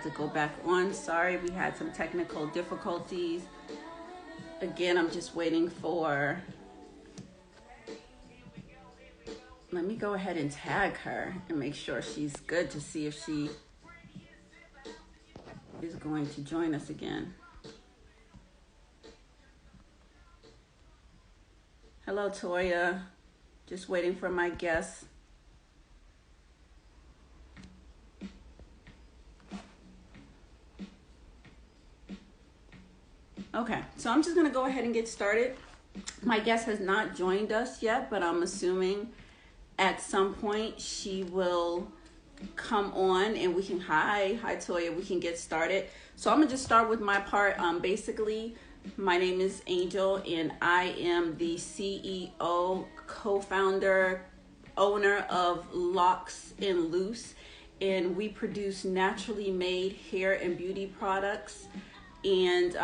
To go back on. Sorry, we had some technical difficulties. Again, I'm just waiting for. Let me go ahead and tag her and make sure she's good to see if she is going to join us again. Hello, Toya. Just waiting for my guest. Okay, so I'm just going to go ahead and get started. My guest has not joined us yet, but I'm assuming at some point she will come on and we can, hi Toya, we can get started. So I'm going to just start with my part. Basically, my name is Angel and I am the CEO, co-founder, owner of Locs Loose, and we produce naturally made hair and beauty products. And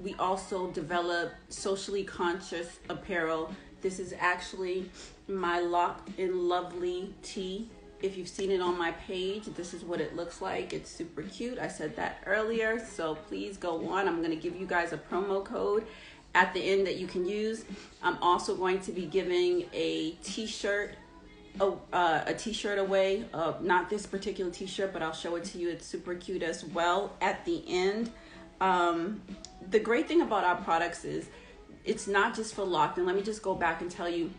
we also develop socially conscious apparel. This is actually my Locked in Lovely tee. If you've seen it on my page, this is what it looks like. It's super cute. I said that earlier, so please go on. I'm gonna give you guys a promo code at the end that you can use. I'm also going to be giving a t-shirt away. Not this particular t-shirt, but I'll show it to you. It's super cute as well at the end. The great thing about our products is it's not just for Locked. And let me just go back and tell you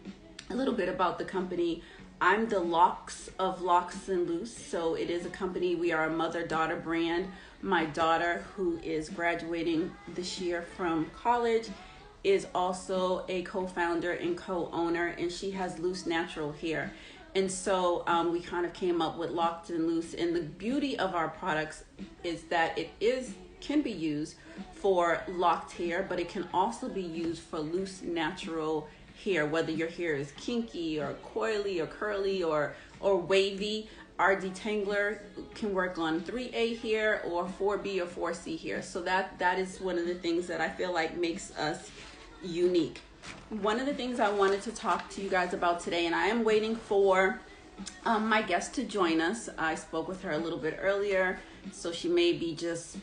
a little bit about the company. I'm the Locs of Locsandloose. So it is a company. We are a mother-daughter brand. My daughter, who is graduating this year from college, is also a co-founder and co-owner, and she has loose natural hair. And so we kind of came up with Locked and Loose. And the beauty of our products is that can be used for locked hair, but it can also be used for loose natural hair, whether your hair is kinky or coily or curly or wavy. Our detangler can work on 3A hair or 4B or 4C hair. So that is one of the things that I feel like makes us unique. One of the things I wanted to talk to you guys about today, and I am waiting for my guest to join us. I spoke with her a little bit earlier, so she may be just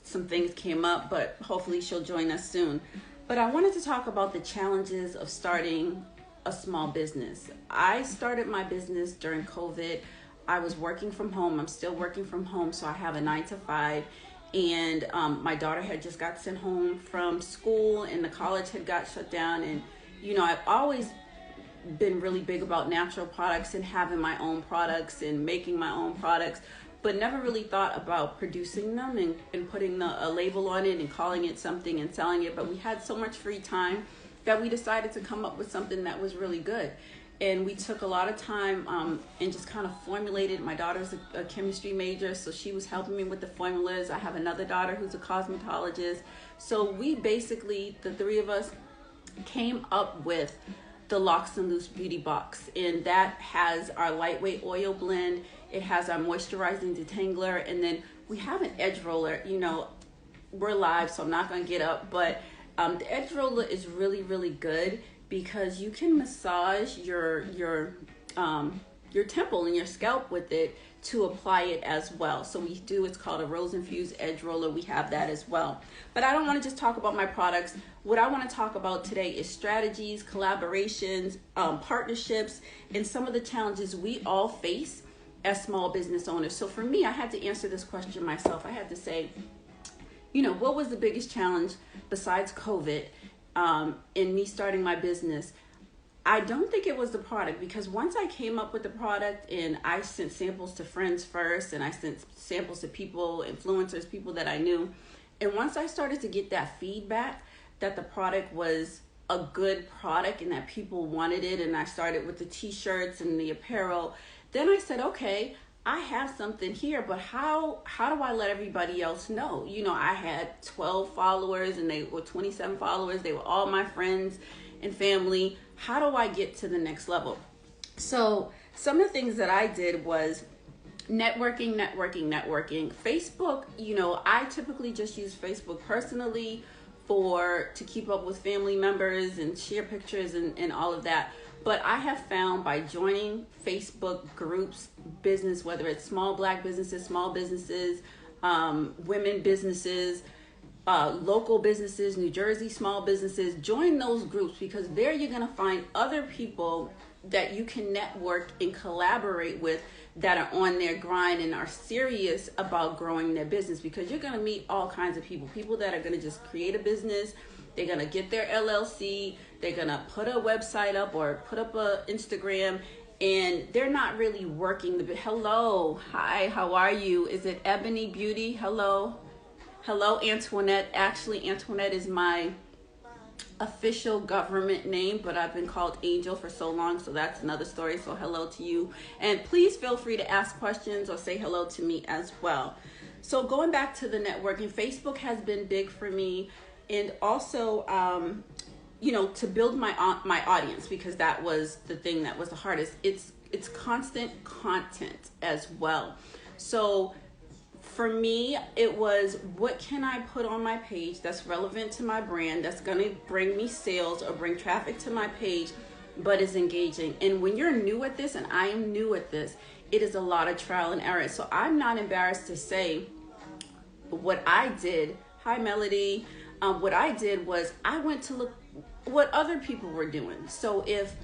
some things came up, but hopefully she'll join us soon. But I wanted to talk about the challenges of starting a small business. I started my business during COVID. I was working from home. I'm still working from home, so I have a 9-to-5. And my daughter had just got sent home from school, and the college had got shut down. And I've always been really big about natural products and having my own products and making my own products, but never really thought about producing them and putting a label on it and calling it something and selling it. But we had so much free time that we decided to come up with something that was really good. And we took a lot of time and just kind of formulated. My daughter's a chemistry major, so she was helping me with the formulas. I have another daughter who's a cosmetologist. So we basically, the three of us, came up with the Locs and Loose Beauty Box. And that has our lightweight oil blend. It has our moisturizing detangler, and then we have an edge roller. We're live, so I'm not going to get up, but the edge roller is really, really good because you can massage your temple and your scalp with it to apply it as well. So it's called a rose infused edge roller. We have that as well. But I don't want to just talk about my products. What I want to talk about today is strategies, collaborations, partnerships, and some of the challenges we all face as small business owners. So for me, I had to answer this question myself. I had to say, what was the biggest challenge besides COVID in me starting my business? I don't think it was the product, because once I came up with the product and I sent samples to friends first, and I sent samples to people, influencers, people that I knew. And once I started to get that feedback that the product was a good product and that people wanted it, and I started with the t-shirts and the apparel, then I said, okay, I have something here, but how do I let everybody else know? I had 12 followers and they were 27 followers. They were all my friends and family. How do I get to the next level? So some of the things that I did was networking. Facebook, I typically just use Facebook personally to keep up with family members and share pictures and all of that. But I have found by joining Facebook groups, business, whether it's small black businesses, small businesses, women businesses, local businesses, New Jersey small businesses. Join those groups, because there you're going to find other people that you can network and collaborate with that are on their grind and are serious about growing their business, because you're going to meet all kinds of people that are going to just create a business. They're going to get their LLC. They're going to put a website up or put up a Instagram, and they're not really working the hello, hi, how are you? Is it Ebony Beauty? Hello Antoinette. Actually, Antoinette is my official government name, but I've been called Angel for so long, so that's another story. So hello to you, and please feel free to ask questions or say hello to me as well. So going back to the networking, Facebook has been big for me, and also to build my audience, because that was the thing that was the hardest. It's constant content as well. So for me, it was, what can I put on my page that's relevant to my brand, that's going to bring me sales or bring traffic to my page, but is engaging. And when you're new at this, and I am new at this, it is a lot of trial and error. So I'm not embarrassed to say what I did. Hi, Melody. What I did was I went to look what other people were doing. So if,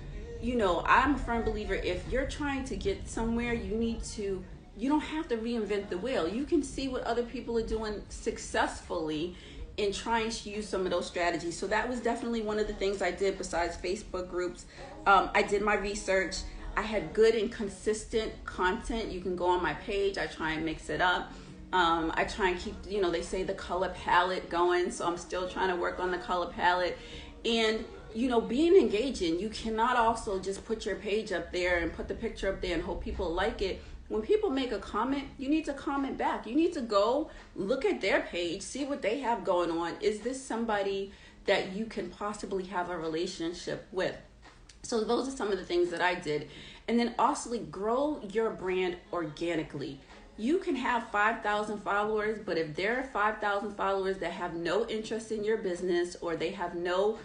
I'm a firm believer, if you're trying to get somewhere, you don't have to reinvent the wheel. You can see what other people are doing successfully and trying to use some of those strategies. So that was definitely one of the things I did besides Facebook groups. I did my research. I had good and consistent content. You can go on my page. I try and mix it up. I try and keep, they say the color palette going. So I'm still trying to work on the color palette. And, being engaging. You cannot also just put your page up there and put the picture up there and hope people like it. When people make a comment, you need to comment back. You need to go look at their page, see what they have going on. Is this somebody that you can possibly have a relationship with? So those are some of the things that I did. And then also grow your brand organically. You can have 5,000 followers, but if there are 5,000 followers that have no interest in your business, or they have no,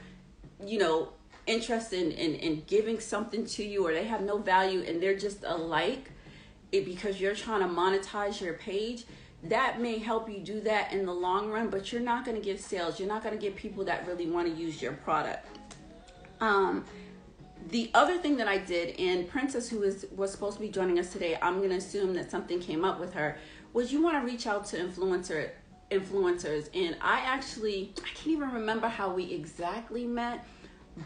interest in giving something to you, or they have no value and they're just a like, because you're trying to monetize your page, that may help you do that in the long run, but you're not going to get sales. You're not going to get people that really want to use your product. The other thing that I did, and Princess, who was supposed to be joining us today, I'm going to assume that something came up with her, was you want to reach out to influencers. And I can't even remember how we exactly met,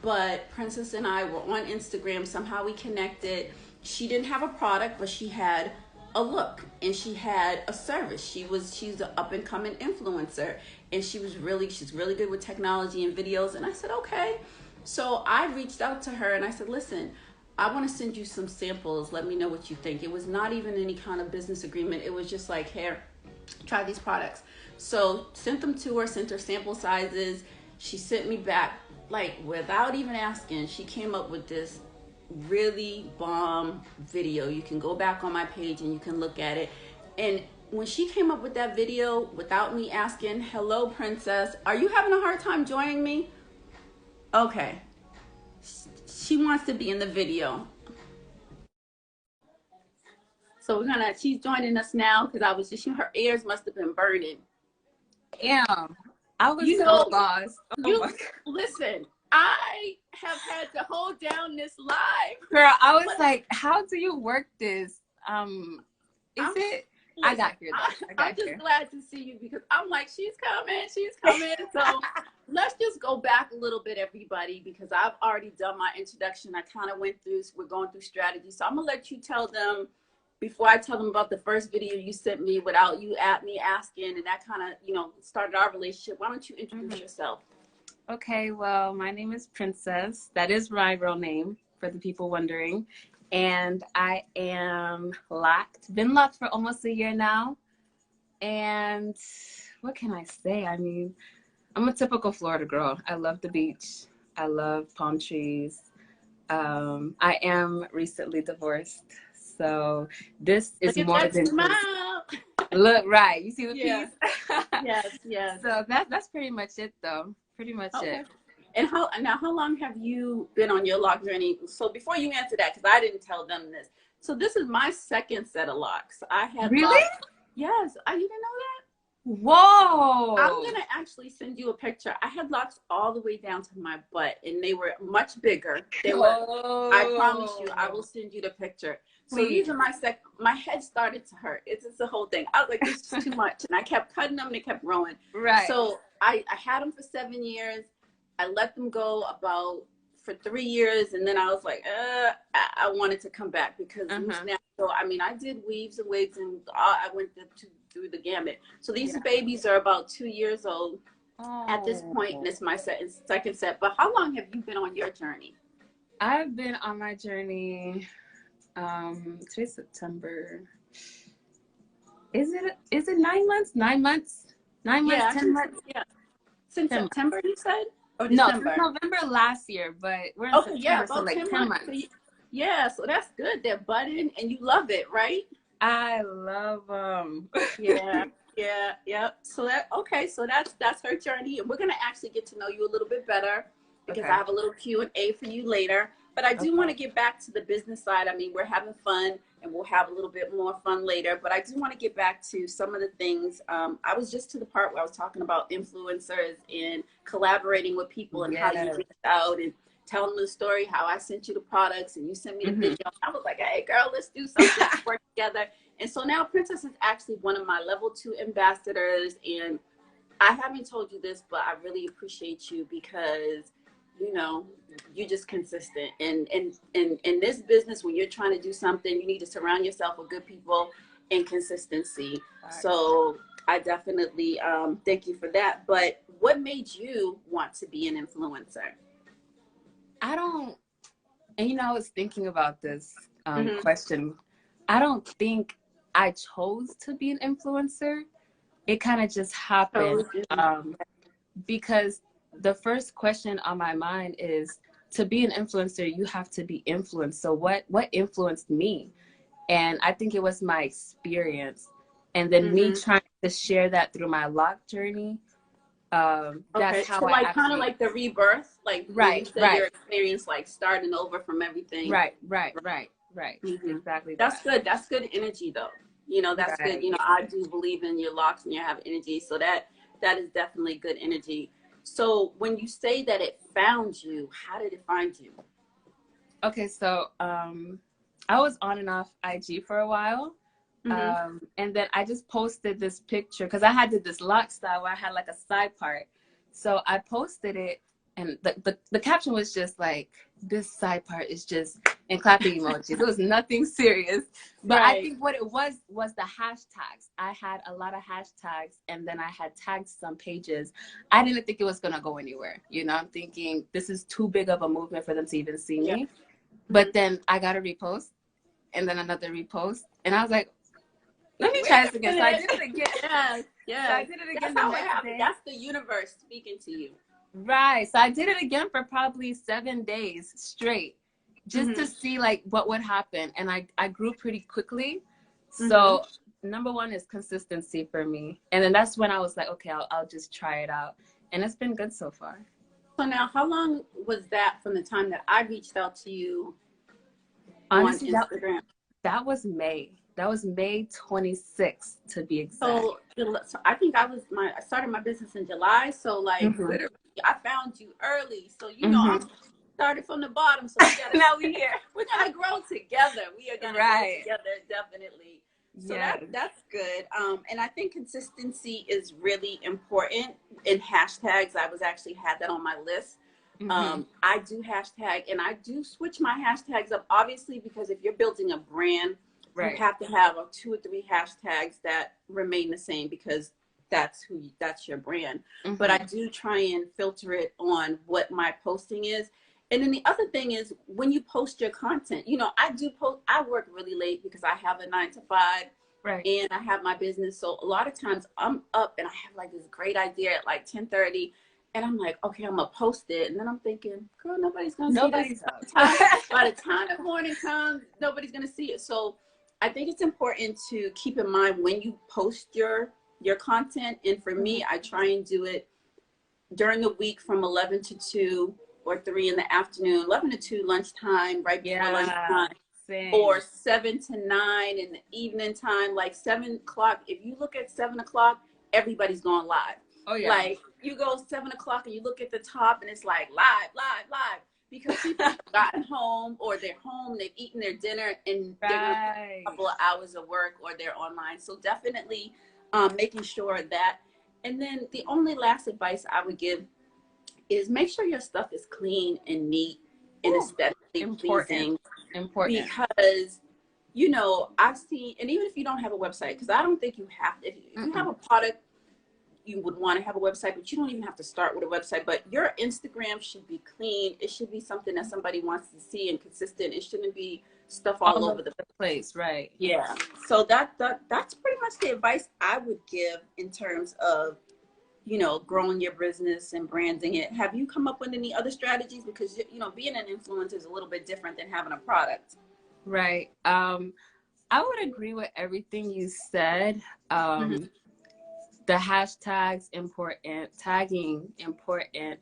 but Princess and I were on Instagram. Somehow we connected. She didn't have a product, but she had a look and she had a service. She's an up and coming influencer, and she's really good with technology and videos. And I said, okay. So I reached out to her and I said, listen, I want to send you some samples. Let me know what you think. It was not even any kind of business agreement. It was just like, here, try these products. So sent them to her, sent her sample sizes. She sent me back, like, without even asking, she came up with this really bomb video. You can go back on my page and you can look at it. And when she came up with that video without me asking, hello, Princess, are you having a hard time joining me? Okay. She wants to be in the video. So she's joining us now, because her ears must have been burning. Damn. I was so lost. Listen, I have had to hold down this live. Girl, I was like, how do you work this? Listen, I got here. I'm just glad to see you, because I'm like, she's coming. So let's just go back a little bit, everybody, because I've already done my introduction. We're going through strategy. So I'm going to let you tell them, before I tell them about the first video you sent me without you at me asking, and that kind of, started our relationship. Why don't you introduce yourself? Okay, well, my name is Princess. That is my real name, for the people wondering. And I am locked. Been locked for almost a year now. And what can I say? I mean, I'm a typical Florida girl. I love the beach. I love palm trees. I am recently divorced. So this is more than smile. Look, right. You see the Yeah. piece? Yes. So that's pretty much it, though. Pretty much it. And how long have you been on your lock journey? So before you answer that, because I didn't tell them this. So this is my second set of locks. I had really? Locks. Yes. You didn't know that? Whoa. I'm gonna actually send you a picture. I had locks all the way down to my butt, and they were much bigger. They were. I promise you, I will Oh, send you the picture. So these please. are my head started to hurt. It's just the whole thing. I was like, this is too much, and I kept cutting them, and they kept growing. Right. So I had them for 7 years. I let them go about for 3 years, and then I was like, I wanted to come back because loose now. So I mean, I did weaves and wigs, and I went through the gamut. So these babies are about 2 years old at this point, and it's my second set. But how long have you been on your journey? I've been on my journey. Today's September. Is it 9 months? 9 months? 9 months? Yeah, 10 months? yeah. Since 10 months. September, you said, or No, since December? November last year, but we're in Okay, yeah, September, so about like 10 10 months. months. Yeah, so that's good. They're budding, and you love it, right? I love them. Yeah, yeah. So that's her journey, and we're gonna actually get to know you a little bit better because Okay. I have a little Q&A for you later. But I do want to get back to the business side. I mean, we're having fun, and we'll have a little bit more fun later. But I do want to get back to some of the things. I was just to the part where I was talking about influencers and collaborating with people and how you reach out and tell them the story, how I sent you the products and you sent me the video. I was like, hey, girl, let's do something, let's work together. And so now Princess is actually one of my level 2 ambassadors. And I haven't told you this, but I really appreciate you because, you know, you're just consistent. And in this business, when you're trying to do something, you need to surround yourself with good people and consistency. So I definitely thank you for that. But what made you want to be an influencer? And I was thinking about this question. I don't think I chose to be an influencer. It kind of just happened because the first question on my mind is, to be an influencer, you have to be influenced. So what influenced me? And I think it was my experience. And then me trying to share that through my lock journey. That's how so I kind of like the rebirth, like right. your experience, like starting over from everything. Right. Exactly. That's good energy though. You know, that's good. You know, I do believe in your locks and you have energy. So that is definitely good energy. So when you say that it found you, how did it find you? Okay, so I was on and off IG for a while. And then I just posted this picture because I had this lock style where I had like a side part. So I posted it, and the caption was just like, this side part is just, and clapping emojis. It was nothing serious. But I think what it was the hashtags. I had a lot of hashtags, and then I had tagged some pages. I didn't think it was going to go anywhere. You know, I'm thinking this is too big of a movement for them to even see me. But then I got a repost, and then another repost. And I was like, let me try this again. So I did it again. Yeah. So I did it again. That's how it happened. That's the universe speaking to you. Right. So I did it again for probably 7 days straight, just to see like what would happen. And I grew pretty quickly. So number one is consistency for me. And then that's when I was like, okay, I'll just try it out. And it's been good so far. So now, how long was that from the time that I reached out to you? Honestly, on Instagram? That was May. That was May 26th to be exact. So I think I started my business in July. So like literally, I found you early. So you know, I started from the bottom. So we gotta, now we here. We're gonna grow together. We are gonna grow together, definitely. So that's good. And I think consistency is really important in hashtags. I had that on my list. I do hashtag, and I do switch my hashtags up, obviously, because if you're building a brand, you have to have 2 or 3 hashtags that remain the same because that's your brand. But I do try and filter it on what my posting is. And then the other thing is, when you post your content, you know, I work really late because I have a 9 to 5 and I have my business. So a lot of times I'm up and I have like this great idea at like 10:30. And I'm like, okay, I'm going to post it. And then I'm thinking, girl, nobody's going to see this. By the time the morning comes, nobody's going to see it. So I think it's important to keep in mind when you post your content. And for me, I try and do it during the week from 11 to 2 or 3 in the afternoon, 11 to 2 lunchtime, right before lunchtime. Or 7 to 9 in the evening time, like 7 o'clock. If you look at 7 o'clock, everybody's going live. Oh yeah. Like you go 7 o'clock and you look at the top and it's like live, live, live, because people have gotten home, or they're home, they've eaten their dinner, and they're going to have a couple of hours of work, or they're online. So definitely making sure that. And then the only last advice I would give is make sure your stuff is clean and neat and aesthetically pleasing. Important. Because, you know, I've seen, and even if you don't have a website, because I don't think you have to, if you have a product, you would want to have a website, but you don't even have to start with a website. But your Instagram should be clean. It should be something that somebody wants to see and consistent. It shouldn't be stuff all over the place. Right. Yeah. So that's pretty much the advice I would give in terms of, you know, growing your business and branding it. Have you come up with any other strategies? Because, you know, being an influencer is a little bit different than having a product. Right. I would agree with everything you said. The hashtags important, tagging important,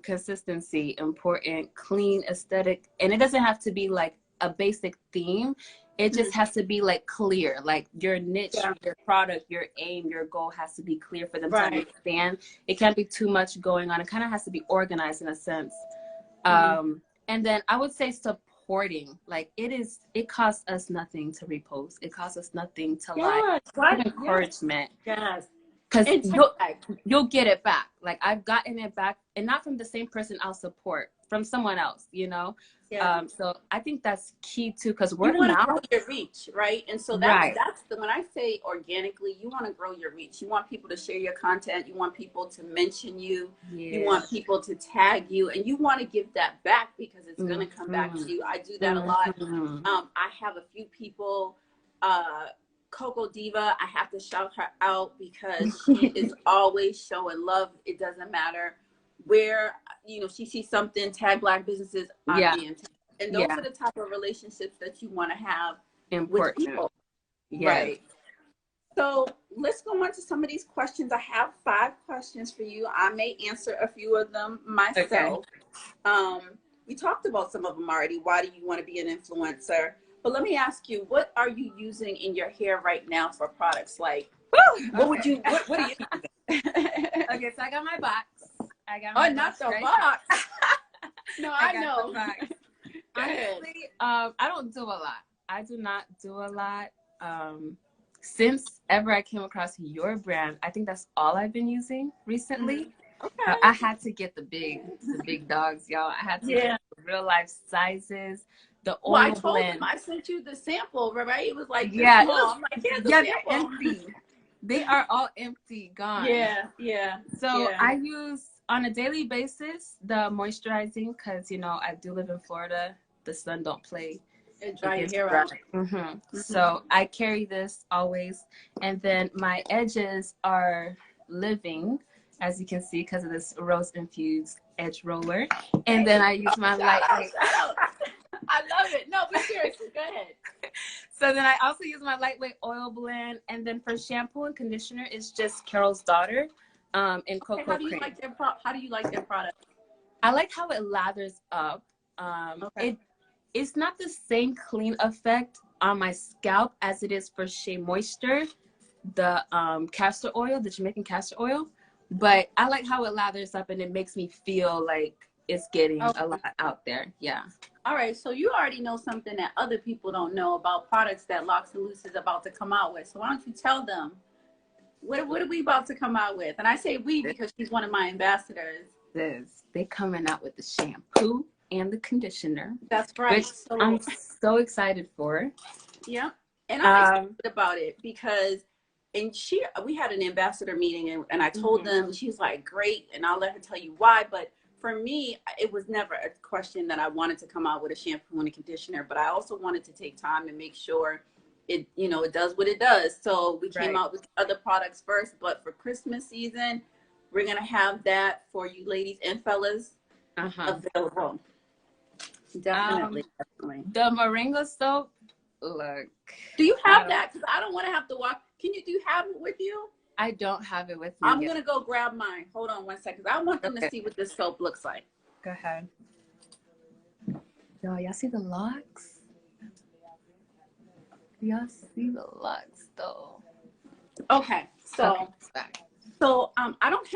consistency important, clean aesthetic. And it doesn't have to be like a basic theme. It just has to be like clear, like your niche, your product, your aim, your goal has to be clear for them to understand. It can't be too much going on. It kind of has to be organized in a sense. And then I would say supporting, like it costs us nothing to repost. It costs us nothing to like encouragement. Yes. Because you'll get it back. Like I've gotten it back, and not from the same person I'll support, from someone else, you know? Yeah. So I think that's key too, because we're want to grow your reach, right? And so that's when I say organically, you want to grow your reach. You want people to share your content. You want people to mention you. Yeah. You want people to tag you, and you want to give that back because it's going to come back to you. I do that a lot. I have a few people, Coco Diva, I have to shout her out because she is always showing love. It doesn't matter where, you know, she sees something, tag Black businesses, I'm being tagged. And those are the type of relationships that you want to have with people. Right. So let's go on to some of these questions. I have 5 questions for you. I may answer a few of them myself. We talked about some of them already. Why do you want to be an influencer? But let me ask you, what are you using in your hair right now for products? Like, what are you using? Okay, so I got my box. I got my not the box. No, I know. The box. Honestly, I don't do a lot. I do not do a lot. Since ever I came across your brand, I think that's all I've been using recently. Okay. I had to get the big dogs, y'all. I had to get the real life sizes. The oil I told blend. them, I sent you the sample, right? It was like small. I'm like, they're empty. They are all empty, gone. Yeah. So I use on a daily basis the moisturizing, because you know I do live in Florida. The sun don't play. It dry your hair out. So I carry this always, and then my edges are living, as you can see, because of this rose infused edge roller. And then I use my lightweight. I love it. No, but seriously, go ahead. So then I also use my lightweight oil blend, and then for shampoo and conditioner, it's just Carol's Daughter, in cocoa How do you cream. How do you like their product? I like how it lathers up. It's not the same clean effect on my scalp as it is for Shea Moisture, the castor oil, the Jamaican castor oil. But I like how it lathers up, and it makes me feel like it's getting a lot out there. Yeah. All right. So you already know something that other people don't know about products that Locs Loose is about to come out with. So why don't you tell them what are we about to come out with? And I say we because she's one of my ambassadors. They're coming out with the shampoo and the conditioner. That's right. Which I'm so excited for. Yeah. And I'm excited about it because we had an ambassador meeting, and I told them, she's like, great, and I'll let her tell you why. But for me, it was never a question that I wanted to come out with a shampoo and a conditioner, but I also wanted to take time and make sure it, you know, it does what it does. So we came out with other products first, but for Christmas season, we're going to have that for you ladies and fellas available. Definitely. The Moringa soap, look. Do you have that? Because I don't want to have to walk. Do you have it with you? I don't have it with me. I'm going to go grab mine. Hold on 1 second. I want them to see what this soap looks like. Go ahead. Y'all see the locks? Y'all see the locks, though. Okay. So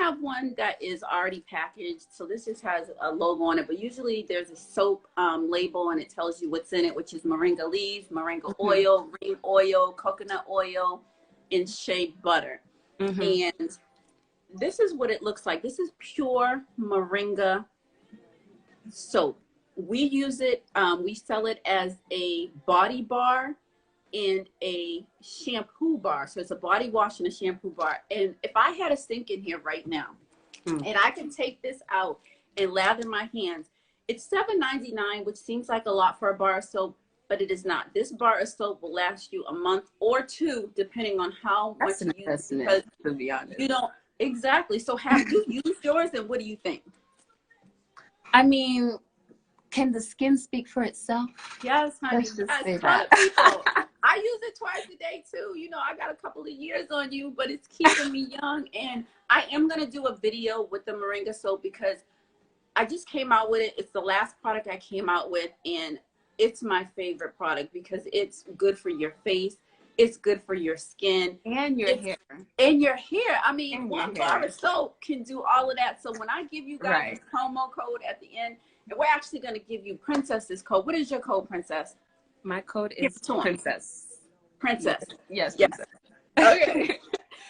have one that is already packaged. So this just has a logo on it, but usually there's a soap label and it tells you what's in it, which is moringa leaves, moringa oil, green oil, coconut oil, and shea butter. And this is what it looks like. This is pure moringa soap. We use it, we sell it as a body bar and a shampoo bar. So it's a body wash and a shampoo bar. And if I had a sink in here right now and I can take this out and lather my hands, it's $7.99, which seems like a lot for a bar of soap, but it is not. This bar of soap will last you a month or two, depending on how much you use. Because, to be honest, you know, exactly. So have you used yours, and what do you think? I mean, can the skin speak for itself? Yes, honey. Let's just Yes, say ton of that. people. I use it twice a day too. You know, I got a couple of years on you, but it's keeping me young. And I am going to do a video with the moringa soap because I just came out with it. It's the last product I came out with, and it's my favorite product because it's good for your face. It's good for your skin. And your hair. And your hair. I mean, And one bar of soap can do all of that. So when I give you guys this promo code at the end, and we're actually going to give you Princess's code. What is your code, Princess? My code is Princess. Princess. Yes, Princess. Okay.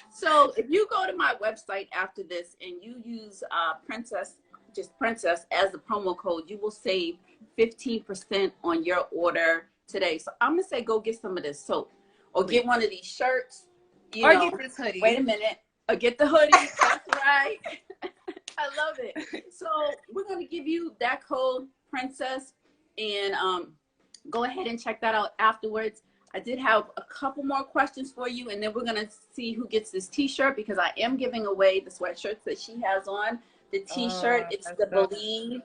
So if you go to my website after this and you use Princess, just Princess as the promo code, you will save 15% on your order today. So I'm going to say go get some of this soap or get one of these shirts. Or get this hoodie. Wait a minute. Or get the hoodie. That's right. I love it. So we're going to give you that code, Princess, and go ahead and check that out afterwards. I did have a couple more questions for you, and then we're going to see who gets this t-shirt because I am giving away the sweatshirts that she has on. The t-shirt, it's the Believe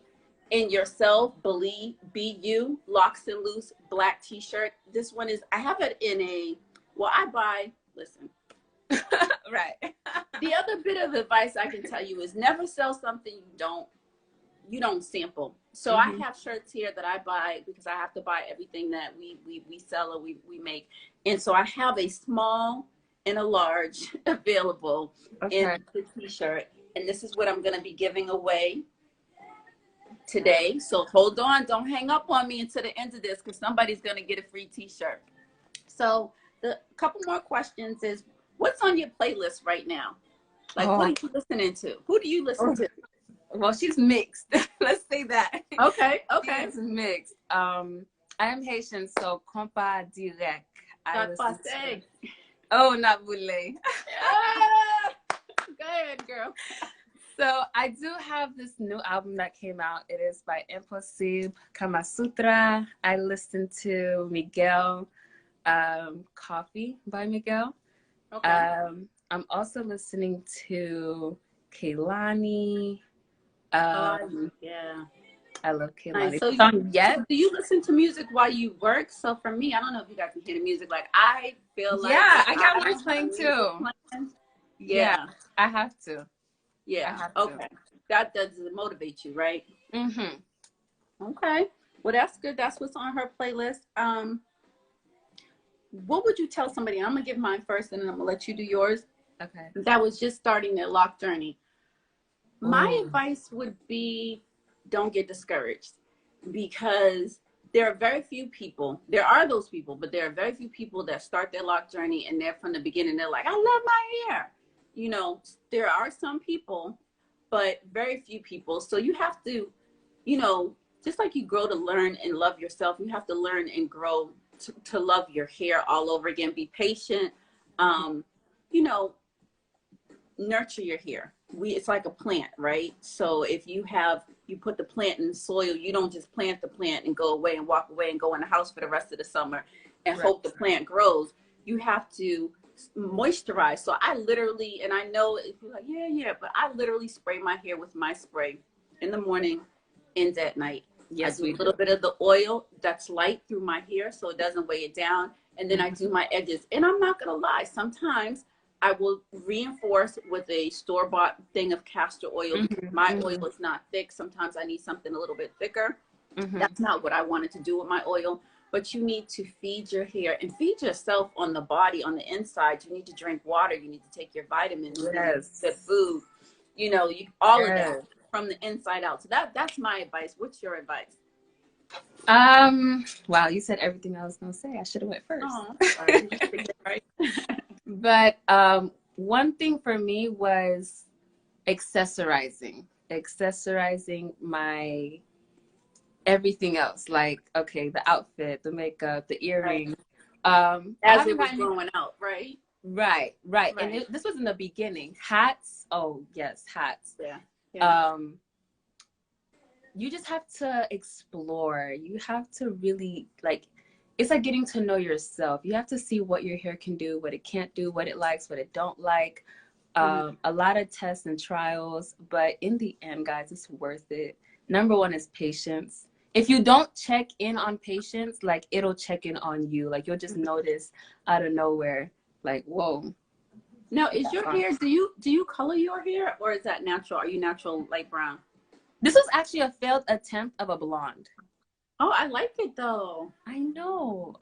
in Yourself, Believe, B-U, Locs and Loose black t-shirt. This one is, I have it in a, well, I buy, listen. Right. The other bit of advice I can tell you is never sell something you don't sample. So I have shirts here that I buy because I have to buy everything that we sell or we make. And so I have a small and a large available in the t-shirt. And this is what I'm going to be giving away today. So hold on. Don't hang up on me until the end of this because somebody's going to get a free t-shirt. So the couple more questions is, what's on your playlist right now? Like, what are you listening to? Who do you listen to? Well, she's mixed. Let's say that. Okay. She's mixed. I am Haitian, so compa direct. Oh, not boule. Go ahead, girl. So I do have this new album that came out. It is by Impossible Kama Sutra. I listened to Miguel, Coffee by Miguel. Okay. I'm also listening to Kehlani. Yeah. I love Kehlani. Nice. So do you listen to music while you work? So for me, I don't know if you guys can hear the music. Like I feel like I got mine playing too. Yeah, I have to. Yeah. Okay. That does motivate you, right? Okay. Well, that's good. That's what's on her playlist. What would you tell somebody? I'm gonna give mine first, and then I'm gonna let you do yours. Okay. That was just starting their lock journey. My advice would be, don't get discouraged, because there are very few people. There are those people, but there are very few people that start their lock journey and they're from the beginning. They're like, I love my hair. You know, there are some people, but very few people. So you have to, you know, just like you grow to learn and love yourself, you have to learn and grow to love your hair all over again. Be patient. You know, nurture your hair. It's like a plant, right? So if you put the plant in the soil, you don't just plant the plant and go away and walk away and go in the house for the rest of the summer and hope the plant grows. You have to moisturize. So I literally, and I know if you're like, yeah, but I literally spray my hair with my spray in the morning and at night. Yes, I do a little bit of the oil that's light through my hair so it doesn't weigh it down. And then I do my edges. And I'm not going to lie, sometimes I will reinforce with a store-bought thing of castor oil. My oil is not thick. Sometimes I need something a little bit thicker. That's not what I wanted to do with my oil. But you need to feed your hair and feed yourself on the body, on the inside. You need to drink water. You need to take your vitamins. Yes. Good food. You know, all of that Yes. from the inside out. So that's my advice. What's your advice? Wow, you said everything I was gonna say. I should have went first. Oh, I'm sorry. You should get right. But one thing for me was accessorizing my everything else. Like, okay, the outfit, the makeup, the Right. earrings. I As it haven't was gotten growing out, right? right, right. And Right. this was in the beginning. Hats. Oh yes, hats. Yeah. Yeah. You just have to explore. You have to really like, it's like getting to know yourself. You have to see what your hair can do, what it can't do, what it likes, what it don't like. A lot of tests and trials, but in the end, guys, it's worth it. Number one is patience. If you don't check in on patience, like it'll check in on you. Like you'll just notice out of nowhere, like, whoa. Now, is your hair, do you color your hair, or is that natural? Are you natural light brown? This was actually a failed attempt of a blonde. Oh, I like it though. I know.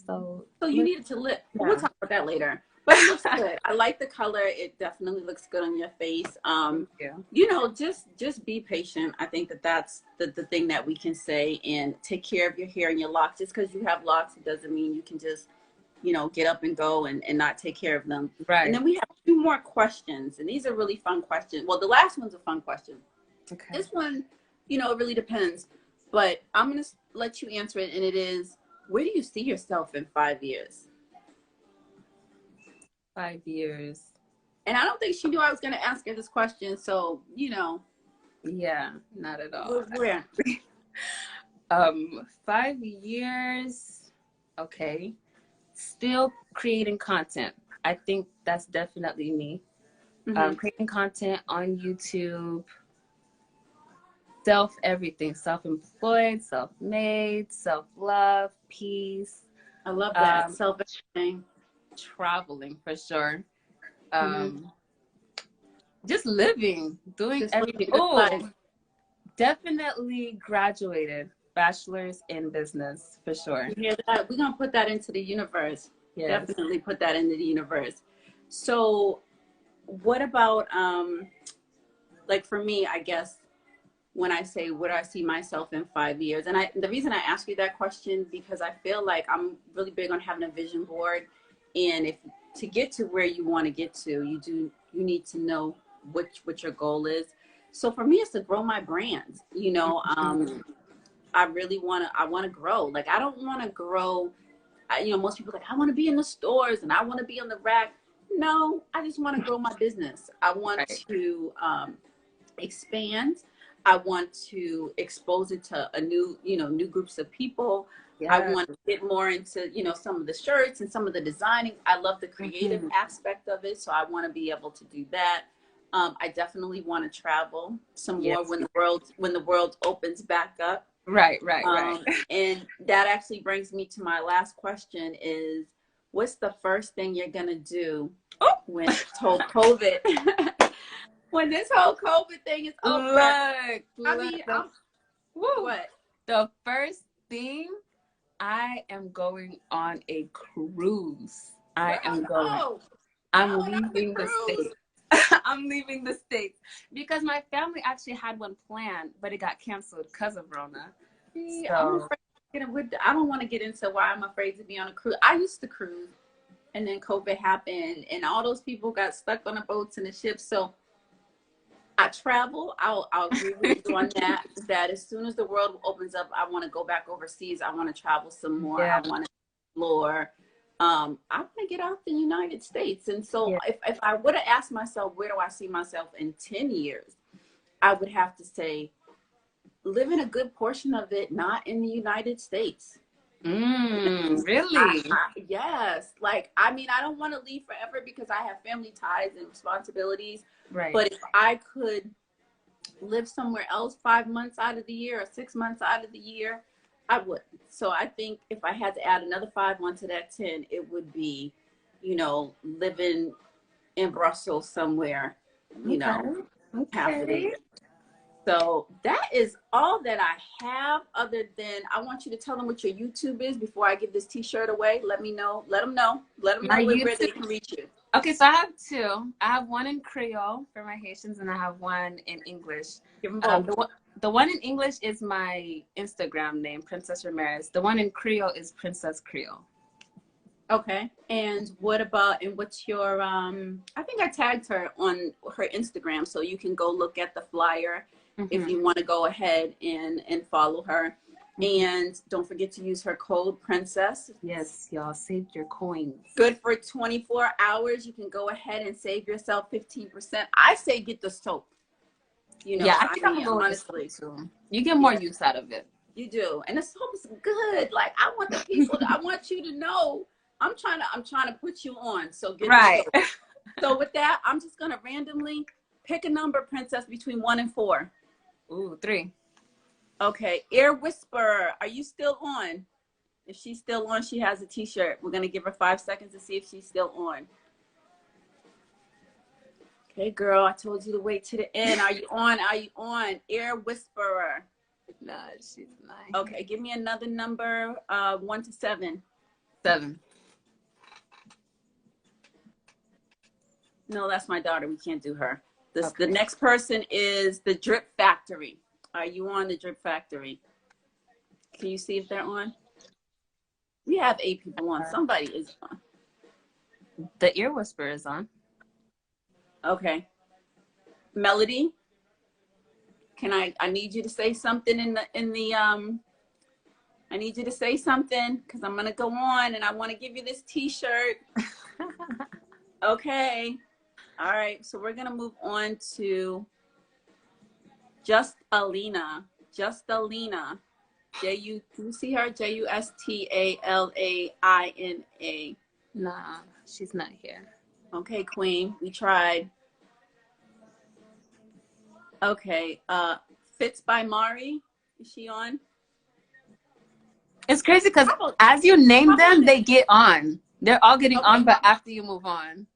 So You needed to lip. yeah. We'll talk about that later. But it looks good. I like the color. It definitely looks good on your face. Yeah. You know, just be patient. I think that's the thing that we can say, and take care of your hair and your locks. Just because you have locks, it doesn't mean you can just, you know, get up and go and not take care of them. Right. And then we have two more questions, and these are really fun questions. Well, the last one's a fun question. Okay. This one, you know, it really depends. But I'm going to let you answer it, and it is, where do you see yourself in 5 years? 5 years. And I don't think she knew I was going to ask her this question, so, you know. Yeah, not at all. Where? 5 years. Okay. Still creating content. I think that's definitely me. Creating content on YouTube. Everything, self-employed, self-made, self-love, peace. I love that. Self-everything. Traveling for sure. Just living, doing Just everything. Oh, definitely graduated, bachelor's in business for sure. You hear that? We're gonna put that into the universe. Yes. Definitely put that into the universe. So what about like for me, I guess, when I say where do I see myself in 5 years, and the reason I ask you that question, because I feel like I'm really big on having a vision board, and if to get to where you want to get to, you need to know what your goal is. So for me, it's to grow my brand. You know, I really want to grow. Like, I don't want to grow. You know, most people are like, I want to be in the stores and I want to be on the rack. No, I just want to grow my business. I want to expand. I want to expose it to new groups of people. Yeah. I want to get more into, you know, some of the shirts and some of the designing. I love the creative aspect of it. So I want to be able to do that. I definitely want to travel some more when the world opens back up. Right. And that actually brings me to my last question is, what's the first thing you're going to do when this whole COVID, when this whole COVID thing is over? What? The first thing, I am going on a cruise. I'm leaving the States. I'm leaving the States because my family actually had one planned, but it got canceled because of Rona. So, I don't want to get into why I'm afraid to be on a cruise. I used to cruise, and then COVID happened, and all those people got stuck on the boats and the ships. So I travel. I'll agree with you on that. That as soon as the world opens up, I want to go back overseas. I want to travel some more. Yeah. I want to explore. I want to get out the United States. And so if I would have asked myself, where do I see myself in 10 years? I would have to say, living a good portion of it not in the United States. Really? Yes. Like, I mean, I don't want to leave forever because I have family ties and responsibilities. Right. But if I could live somewhere else 5 months out of the year or 6 months out of the year, I would. So I think if I had to add another 5 onto that 10, it would be, you know, living in Brussels somewhere, you know, half of the year. So that is all that I have, other than I want you to tell them what your YouTube is before I give this t-shirt away. Let me know. Let them know. Let them know where they can reach you. Okay, so I have two. I have one in Creole for my Haitians, and I have one in English. Give them Um, both. the one, the one in English is my Instagram name, Princess Ramirez. The one in Creole is Princess Creole. Okay. And what about, and what's your, I think I tagged her on her Instagram, so you can go look at the flyer if Mm-hmm. you want to go ahead and follow her. Mm-hmm. And don't forget to use her code Princess. Yes, y'all saved your coins. Good for 24 hours. You can go ahead and save yourself 15%. I say get the soap. You know, Yeah, I I think I'm mean, gonna go with honestly, the soap too. You get more use out of it. you do. And the soap is good. Like I want the people, I want you to know I'm trying to put you on. So get the Right. soap. So with that, I'm just gonna randomly pick a number, Princess, between 1 and 4. Ooh, 3. Okay. Ear Whisperer, are you still on? If she's still on, she has a t-shirt. We're gonna give her 5 seconds to see if she's still on. Okay, girl, I told you to wait to the end. Are you on? Are you on? Ear Whisperer. No, she's 9. Okay, give me another number, 1 to 7. 7. No, that's my daughter. We can't do her. This Okay. The next person is the Drip Factory. Are you on the Drip Factory? Can you see if they're on? We have 8 people on. Somebody is on. The Ear Whisperer is on. Okay. Melody, can I need you to say something I need you to say something because I'm gonna go on and I want to give you this t-shirt. Okay. All right. So we're gonna move on to Just Alina. Just Alina. Do you see her? Justalaina. Nah, she's not here. Okay, Queen. We tried. Okay. Fits by Mari. Is she on? It's crazy because as you name them, they get on. They're all getting Okay. on, but after you move on.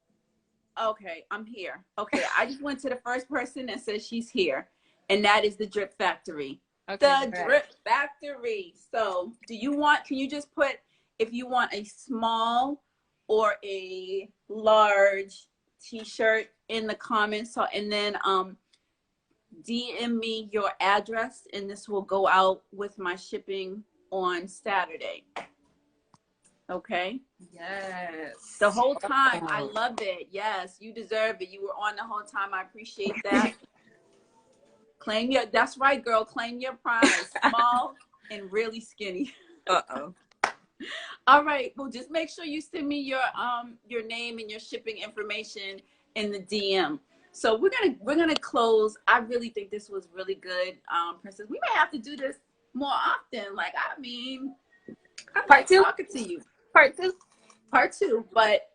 Okay, I'm here. Okay, I just went to the first person that says she's here, and that is the Drip Factory. Okay, The right. Drip Factory. So, can you just put if you want a small or a large t-shirt in the comments, so, and then DM me your address, and this will go out with my shipping on Saturday. Okay. Yes. The whole time. I love it. Yes, you deserve it. You were on the whole time. I appreciate that. That's right, girl. Claim your prize. Small and really skinny. Uh-oh. All right. Well, just make sure you send me your name and your shipping information in the DM. So we're gonna close. I really think this was really good, Princess. We may have to do this more often. Like, I mean, I like talking to you. Part 2. Part 2, but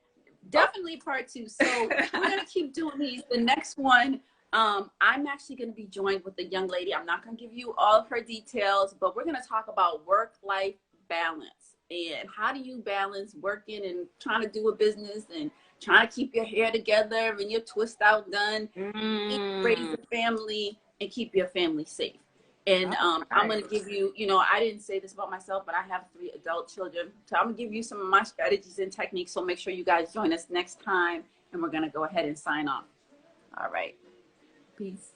definitely part 2. So we're gonna keep doing these. The next one, I'm actually gonna be joined with a young lady. I'm not gonna give you all of her details, but we're gonna talk about work-life balance and how do you balance working and trying to do a business and trying to keep your hair together and your twist out done, raise a family and keep your family safe. And I'm going to give you, I didn't say this about myself, but I have 3 adult children. So I'm going to give you some of my strategies and techniques. So make sure you guys join us next time. And we're going to go ahead and sign off. All right. Peace.